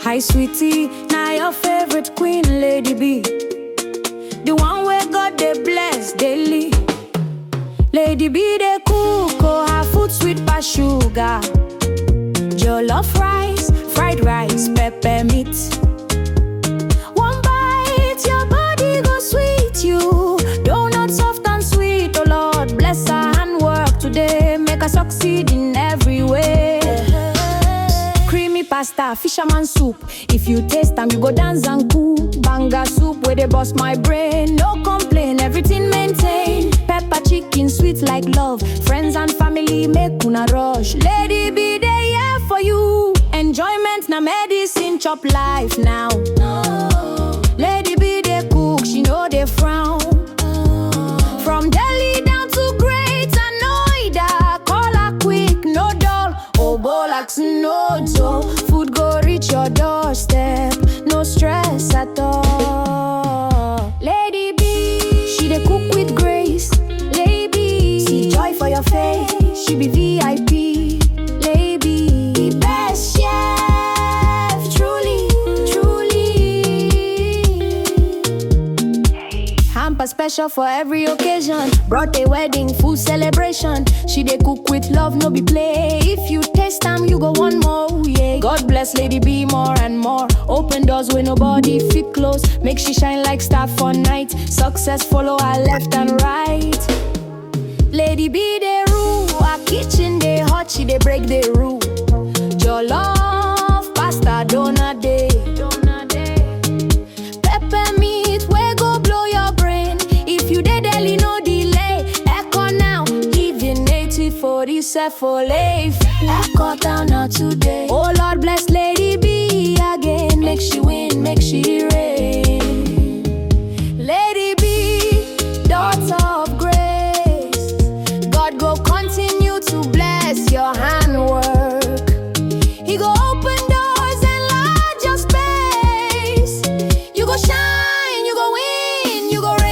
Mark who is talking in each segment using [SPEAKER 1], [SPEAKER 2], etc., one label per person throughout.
[SPEAKER 1] Hi sweetie, now your favorite queen, Lady B. The one where God they bless daily. Lady B they cook, oh her food sweet pass sugar. Jollof rice, fried rice, pepper meat. One bite, your body go sweet you. Donut soft and sweet, oh Lord bless her handwork today. Make her succeed in every way. Creamy pasta, fisherman soup. If you taste them, you go dance and cool. Banga soup where they bust my brain. No complain, everything maintain. Pepper chicken, sweet like love. Friends and family make una rush. Lady B, they here for you. Enjoyment na medicine, chop life now. Lady B, they cook, she know they frown. From Delhi down to Greater Noida, call her quick, no dull. Obolax, no dough. Food go reach your doorstep, no stress at all. Lady B, she dey cook with grace. Lady, see joy for your face. She be VIP. Lady, the best chef, truly, truly. Hamper special for every occasion. Brought a wedding, full celebration. She dey cook with love, no be play. If you taste them, you go one more, yeah. God bless Lady B more and more. Open doors where nobody fit close. Make she shine like star for night. Success follow her left and right. Lady B they rule, her kitchen they hot, she they break the rule. Jollof, pasta, donut day. Pepper meat, we go blow your brain. If you dey deli, no delay. Echo now, living native for this for life. Echo down now today. Oh Lord bless Lady B again. Make she win, make she reign. Lady B, daughter of grace. God go continue to bless your handwork. He go open doors and enlarge your space. You go shine, you go win, you go reign.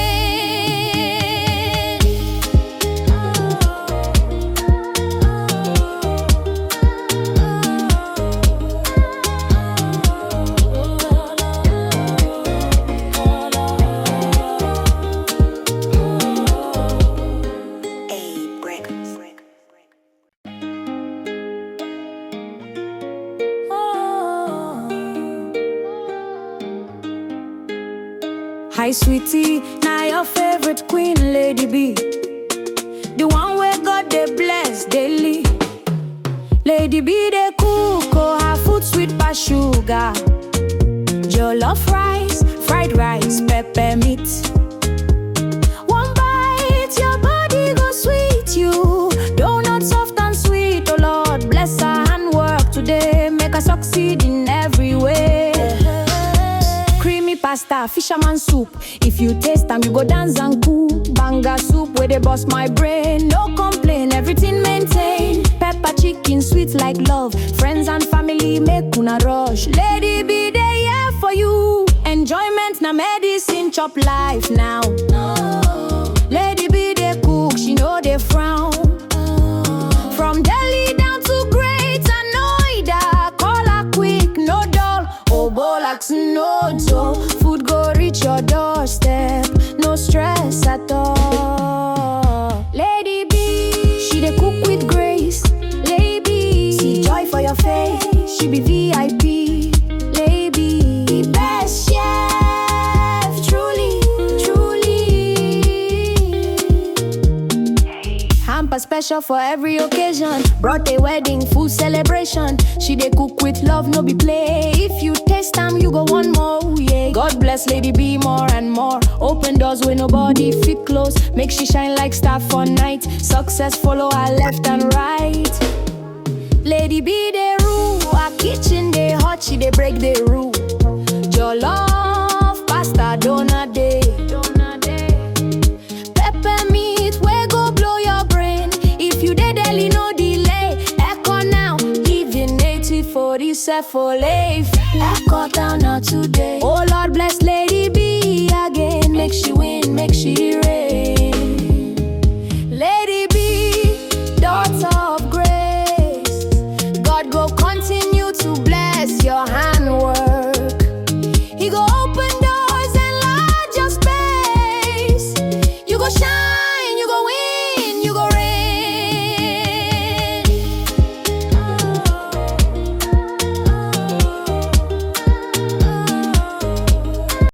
[SPEAKER 1] Hi sweetie, now your favorite queen, Lady B. The one where God they bless daily. Lady B they cook, oh her food sweet pass sugar. Jollof rice, fried rice, pepper meat. One bite, your body go sweet you. Donut soft and sweet, oh Lord bless her handwork today. Make her succeed in every way. Creamy pasta, fisherman soup. If you taste them, you go dance and cool. Banga soup where they bust my brain. No complain, everything maintain. Pepper chicken, sweet like love. Friends and family make una rush. Lady B, they here for you. Enjoyment na medicine, chop life now. Lady B, they cook, she know they frown. From Delhi down to Greater Noida, call her quick, no dull. Obolax, no dough. Food go reach your doorstep, no stress at all. Lady B, she dey cook with grace. Lady, see joy for your face. She be VIP. Lady, the best chef, truly, truly. Hamper special for every occasion. Brought a wedding, full celebration. She dey cook with love, no be play. If you taste them, you go one more, yeah. God bless Lady B more and more. Open doors where nobody fit close. Make she shine like star for night. Success follow her left and right. Lady B they rule, her kitchen they hot, she they break the rule. Jollof, pasta, donut day. Pepper meat, we go blow your brain. If you dey deli, no delay. Echo now, living native for this for life. Echo down now today. Oh